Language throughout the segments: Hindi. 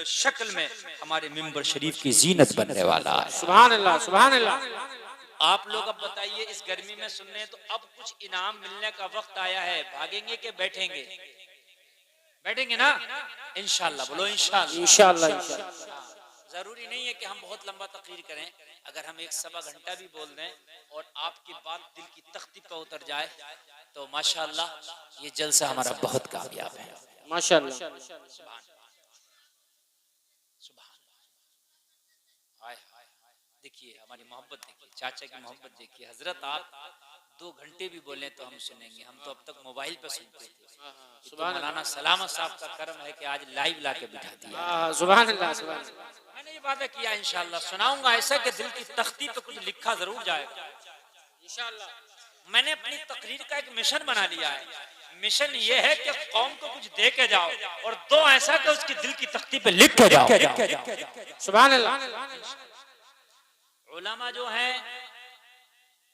शक्ल में हमारे मिंबर शरीफ की जीनत बनने वाला है। सुभान अल्लाह, सुभान अल्लाह। आप लोग अब बताइए, इस गर्मी में सुन रहे हैं तो अब कुछ इनाम मिलने का वक्त आया है, भागेंगे कि बैठेंगे? बैठेंगे ना इंशाअल्लाह, बोलो इंशाअल्लाह। इंशाअल्लाह, इंशाअल्लाह। जरूरी नहीं है कि हम बहुत लंबा तकरीर करें, अगर हम 1-1.25 घंटा भी बोल दें और आपकी बात दिल की तख्ती पर उतर जाए तो माशाअल्लाह ये जलसा हमारा बहुत कामयाब है। माशाअल्लाह। देखिए हमारी मोहब्बत, देखिए चाचा की मोहब्बत, देखिए हजरत आप 2 घंटे भी बोले तो हम सुनेंगे। हम तो अब तक मोबाइल पर सुनते थे, तो मौलाना सलामत साहब का करम है कि आज लाइव लाके बिठा दिया। सुभान अल्लाह, सुभान अल्लाह। मैंने ये वादा किया इंशाअल्लाह सुनाऊंगा ऐसा कि दिल की तख्ती पे कुछ लिखा जरूर जाएगा इंशाअल्लाह। मैंने अपनी तकरीर का एक मिशन बना लिया है। मिशन ये है कि कौम को कुछ दे के जाओ और 2 ऐसा कि उसकी दिल की तख्ती पे लिख के जाओ। सुभान अल्लाह। उलमा जो हैं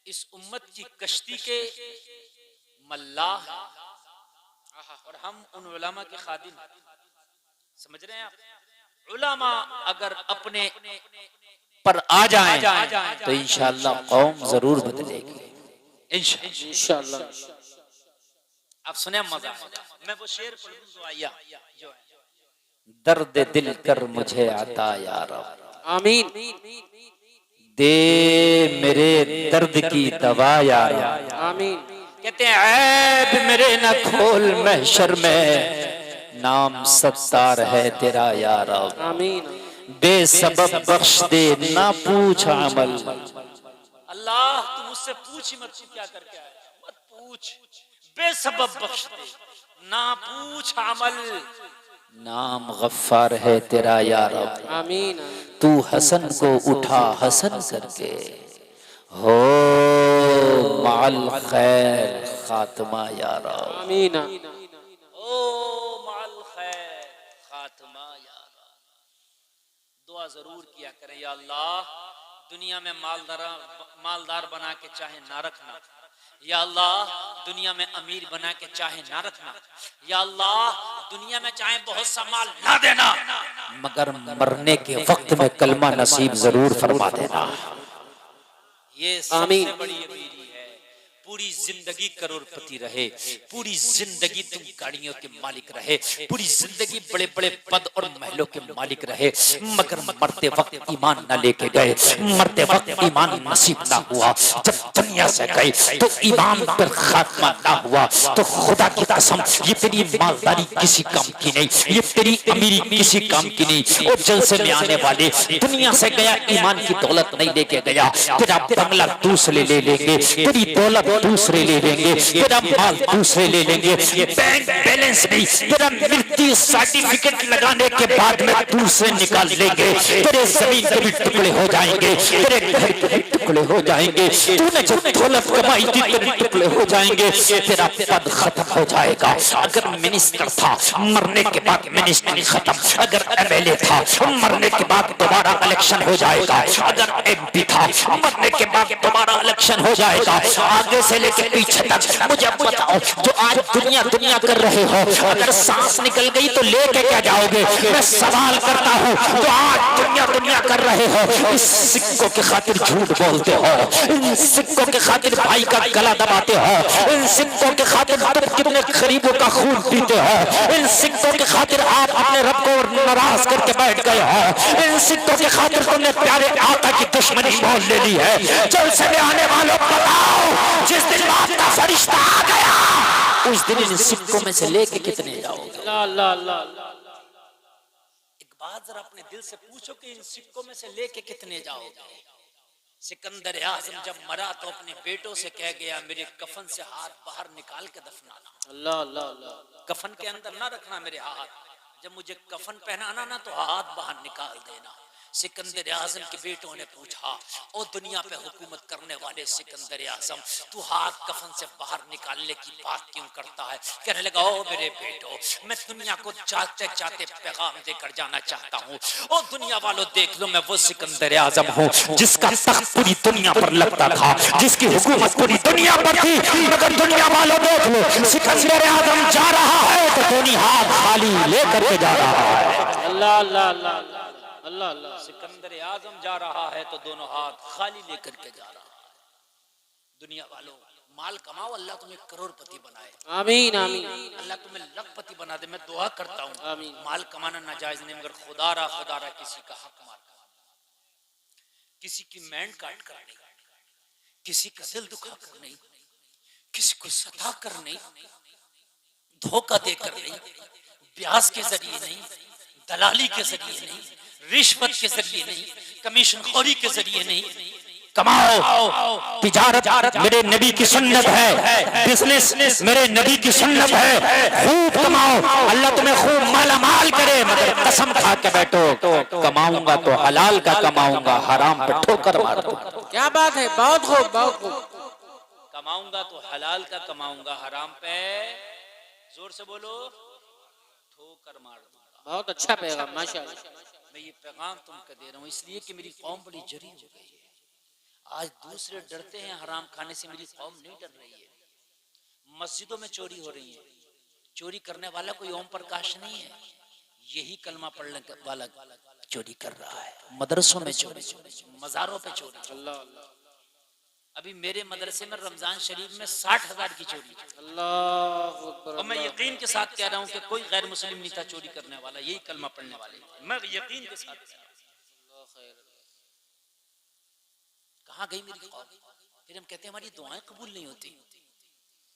इस उम्मत की कश्ती के मल्लाह और हम उन उलमा के खादिम, समझ रहे हैं आप? उलमा अगर अपने पर आ जाएं तो इंशाअल्लाह कौम जरूर बदलेगी इंशाअल्लाह। आप सुने मजा, मैं वो शेर पढ़ दूं तो आया जो है, दर्द दिल कर मुझे आता या रब, आमीन। दे मेरे दर्द की दवा या रब, आमीन। कहते हैं ऐब मेरे न खोल महशर में, नाम सत्तार है तेरा या रब, आमीन। बेसबब बख्श दे ना पूछ अमल। अल्लाह तू मुझसे पूछ ही मत, तू क्या करके आया मत पूछ, बेसबब बख्श दे ना पूछ अमल, नाम गफ्फार है तेरा या रब, आमीन। तू हसन को उठा हसन करके हो माल खैर खात्मा या रब, आमीन। ओ माल खैर खात्मा या रब। दुआ जरूर किया करें, या अल्लाह दुनिया में मालदार बना के चाहे ना रखना, या अल्लाह दुनिया में अमीर बना के चाहे ना रखना, या अल्लाह दुनिया में चाहे बहुत सा माल ना देना, मगर मरने के वक्त में कलमा नसीब जरूर फरमा देना। ये सबसे बड़ी अमीरी है। पूरी जिंदगी करोड़पति रहे, पूरी जिंदगी तुम गाड़ियों के मालिक रहे, पूरी जिंदगी बड़े बड़े पद और महलों के मालिक रहे, मगर मरते वक्त ईमान न लेके गए, मरते वक्त ईमान नसीब ना हुआ। जब दुनिया से गए तो ईमान पर खात्मा ना हुआ। तो खुदा की कसम ये तेरी मालदारी किसी काम की नहीं, ये तेरी अमीरी किसी काम की नहीं। वो जलसे में आने वाले दुनिया से गया, ईमान की दौलत नहीं लेके गया। तेरा बंगला दूसरे ले लेंगे, तेरी दौलत दूसरे ले लेंगे, तेरा माल दूसरे ले लेंगे, बैंक बैलेंस नहीं, तेरा मृत्यु सर्टिफिकेट लगाने के बाद में दूसरे निकाल लेंगे। तेरे जमीन के भी टुकड़े हो जाएंगे, तेरे घर के भी टुकड़े हो जाएंगे, तूने जो दौलत कमाई थी तेरे टुकड़े हो जाएंगे, तेरा पद खत्म हो जाएगा। अगर मिनिस्टर था मरने के बाद मिनिस्ट्री खत्म, अगर एमएलए था मरने के बाद दोबारा इलेक्शन हो जाएगा, अगर एमपी था मरने के बाद दोबारा इलेक्शन हो जाएगा। आगे से लेके पीछे तक मुझे बताओ, जो आज दुनिया दुनिया कर रहे हो, अगर सांस निकल गई तो लेके क्या जाओगे? मैं सवाल करता हूँ, जो आज दुनिया दुनिया कर रहे हो, इस सिक्कों के खातिर झूठ बोलते हो, इन सिक्कों के खातिर भाई का गला दबाते हो, इन सिक्कों के खातिर तुम कितने गरीबों का खून पीते हो, इन सिक्कों के खातिर आप अपने रब को नाराज करके बैठ गए हो, इन सिक्कों के खातिर तुमने प्यारे आका की दुश्मनी मोल ले ली है। जलसे में आने वालों बताओ, जिस दिन बाप का फरिश्ता आ गया उस दिन इन सिक्कों में से लेके कितने जाओगे? एक बात जरा अपने दिल से पूछो कि इन सिक्कों में से लेके कितने जाओगे? सिकंदर आजम जब मरा तो अपने बेटों से कह गया, मेरे कफन से हाथ बाहर निकाल के दफनाना। अल्लाह अल्लाह अल्लाह। कफन के अंदर ना रखना मेरे हाथ, जब मुझे कफन पहनाना ना तो हाथ बाहर निकाल देना। सिकंदर आजम के बेटों ने पूछा, ओ दुनिया पे हुकूमत करने वाले सिकंदर आजम, तू हाथ कफन से बाहर निकालने की बात क्यों करता है? कहने लगा, ओ मेरे बेटो, मैं दुनिया को जाते जाते पैगाम देकर जाना चाहता हूँ। ओ दुनिया वालों देख लो, मैं वो सिकंदर आजम हूँ जिसका तख्त पूरी दुनिया पर लगता था, जिसकी हुकूमत पूरी दुनिया पर थी। मगर दुनिया वालों देख लो, सिकंदर आजम जा रहा है तो दोनों हाथ खाली लेकर के जा रहा है। अल्लाह अल्लाह अल्लाह अल्लाह अल्लाह। सिकंदर आजम जा रहा है तो दोनों हाथ खाली लेकर के जा रहा है। दुनिया वालों, माल कमाओ, अल्लाह तुम्हें करोड़पति बनाए। आमीन आमीन। अल्लाह तुम्हें लखपति बना दे। मैं दुआ करता हूँ। आमीन। माल कमाना नाजायज नहीं, मगर खुदारा किसी का हक मार, किसी की मैंड काट कर नहीं, किसी का दिल दुखा कर नहीं, किसी को सता कर नहीं, धोखा देकर नहीं, ब्याज के जरिए नहीं, दलाली के जरिए नहीं, रिश्वत के जरिए नहीं, कमीशन खोरी के जरिए नहीं। कमाओ, तिजारत मेरे नबी की सुन्नत है, बिजनेस मेरे नबी की सुन्नत है। खूब कमाओ, अल्लाह तुम्हें खूब माला माल करे, मगर कसम खा के बैठो, कमाऊंगा तो हलाल का कमाऊंगा, हराम पे ठोकर मार दो। क्या बात है, बहुत खूब बहुत खूब। कमाऊंगा तो हलाल का कमाऊंगा, हराम पे जोर से बोलो ठोकर मार दूंगा। बहुत अच्छा पैगाम, माशाअल्लाह। मैं ये पैगाम तुमको दे रहा हूँ इसलिए कि मेरी कौम बड़ी जरी हो गई है। आज दूसरे डरते हैं हराम खाने से, मेरी कौम नहीं डर रही है। मस्जिदों में चोरी हो रही है, चोरी करने वाला कोई ओम प्रकाश नहीं है, यही कलमा पढ़ने वाला चोरी कर रहा है। मदरसों में चोरी, मजारों पे चोरी। अल्लाह अल्लाह। अभी मेरे मदरसे में रमजान शरीफ में 60,000 की चोरी। अल्लाह अकबर। और मैं यकीन के साथ कह रहा हूँ कि कोई गैर मुस्लिम नहीं था चोरी करने वाला, यही कलमा पढ़ने वाले। मैं यकीन के साथ कह रहा हूं। कहाँ गई मेरी कौम? फिर हम कहते हैं हमारी दुआएं कबूल नहीं होती।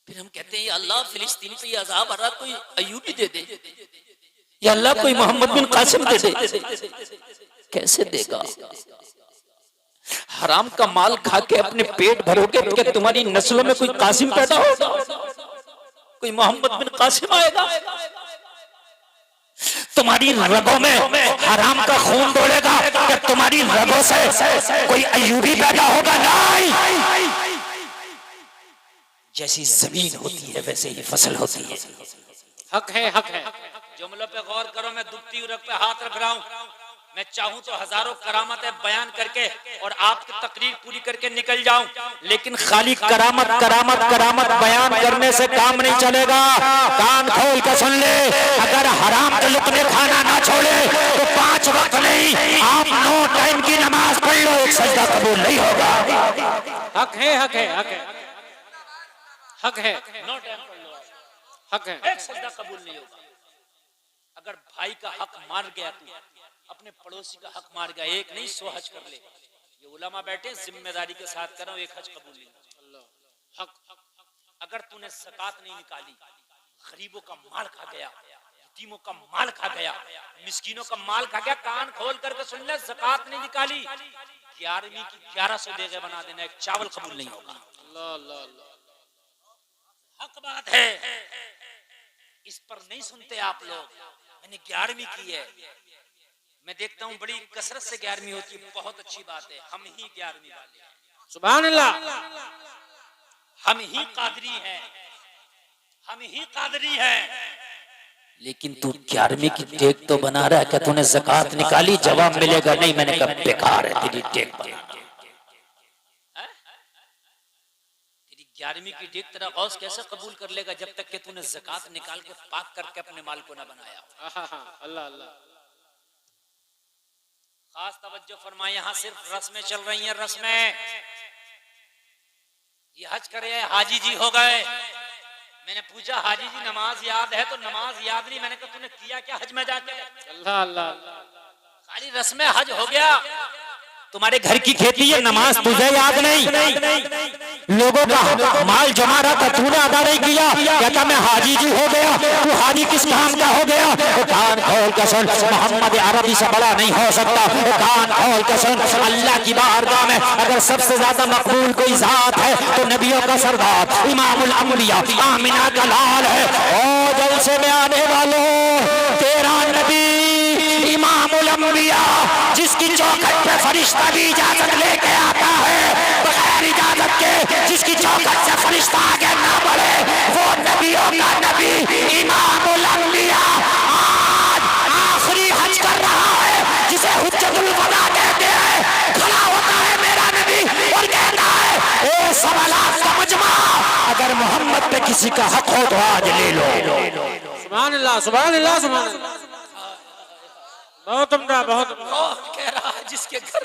फिर हम कहते हैं अल्लाह फिलिस्तीन पे ये अजाब आ रहा, कोई अयूबी दे दे, या अल्लाह कोई मोहम्मद बिन कासिम दे दे। कैसे देगा? हराम का माल खा के अपने पेट भरोगे तो क्या तुम्हारी नस्लों में कोई कासिम पैदा होगा? कोई मोहम्मद बिन कासिम आएगा? तुम्हारी रगों में हराम का खून दौड़ेगा, क्या तुम्हारी रगों से कोई अयूबी पैदा होगा? नहीं। जैसी जमीन होती है वैसे ही फसल होती है। हक है, हक है। जुमलों पे गौर करो। मैं दुखती रग पे हाथ रख रहा हूँ। मैं चाहूं तो हजारों करामतें बयान करके और आपकी तकरीर पूरी करके निकल जाऊं, लेकिन खाली करामत करामत करामत बयान करने से काम नहीं चलेगा। कान खोल कर सुन ले, अगर हराम के लुकमे खाना ना छोड़े तो 5 वक्त नहीं, आप 9 टाइम की नमाज पढ़ लो, एक सजदा कबूल नहीं होगा। हक है, हक है, हक है, हक है। 9 टाइम पढ़ लो, हक है। एक सजदा कबूल नहीं होगा। अगर भाई का हक मार गया, तू अपने पड़ोसी का हक मार गया, एक नहीं 100 हज कर ले। ये उलमा बैठे जिम्मेदारी के साथ कर रहा हूं, एक हज कबूल नहीं। हक। अगर तूने ज़कात नहीं निकाली, गरीबों का माल खा गया, यतीमों का माल खा गया, मिस्कीनों का माल खा गया, कान खोल करके सुन ले, ज़कात नहीं निकाली, 11वीं की 1100 देगे बना देना, एक चावल कबूल नहीं होगा। अल्लाह अल्लाह अल्लाह। हक बात है, इस पर नहीं सुनते आप लोग। मैंने 11वीं की है, मैं देखता हूँ बड़ी कसरत से 11वीं होती है, बहुत अच्छी बात है। हम ही 11वीं वाले हैं, सुभान अल्लाह। हम ही कादरी हैं, हम ही कादरी हैं। लेकिन तू 11वीं की टेक तो बना रहा है, क्या तूने ज़कात निकाली? जवाब मिलेगा नहीं। मैंने कहा बेकार है तेरी टेक बना। तेरी 11वीं की टेक तेरा गौस कैसे कबूल कर लेगा जब तक कि तूने ज़कात निकाल के पाक करके अपने माल को न बनाया। अल्लाह अल्लाह। खास तवज्जो फरमाए, यहाँ सिर्फ रस्में चल रही हैं, रस्में। ये हज करे हाजी जी हो गए। मैंने पूछा हाजी जी नमाज याद है? तो नमाज याद नहीं। मैंने कहा तूने किया क्या हज में जाके? अल्लाह अल्लाह। खाली रस्में हज हो गया। तुम्हारे घर की खेती है, नमाज तुझे याद नहीं? लोगों का माल जमा रहा था, तूने अदा नहीं किया। कहता मैं हाजी जी हो गया। तू हाजी किस काम का हो गया? कान खोल के सुन, मोहम्मद अरबी से बड़ा नहीं हो सकता। कान खोल के सुन, अल्लाह की बारगाह में अगर सबसे ज्यादा मकबूल कोई जात है तो नबियों का सरदार इमामुल अंबिया आमिना का लाल है। ओ जलसे में आने वालों, तेरा नबी इमामुल अंबिया, जिसकी चौखट पे फरिश्ता भी इजाजत लेके आता है बगैर इजाजत के, जिसकी चौखट से फरिश्ता आगे ना बढ़े, वो नबियों का नबी इमामुल अंबिया आज आखिरी हज कर रहा है, जिसे हुज्जतुल वदा कहते हैं। खड़ा होता है मेरा नबी और कहता है ए सवालात का मजमा, अगर मोहम्मद पे किसी का हक हो तो आज ले लो। सुभान अल्लाह, सुभान अल्लाह, सुभान अल्लाह। बहुत उम्दा, बहुत उम्दा। कौन कह रहा है जिसके घर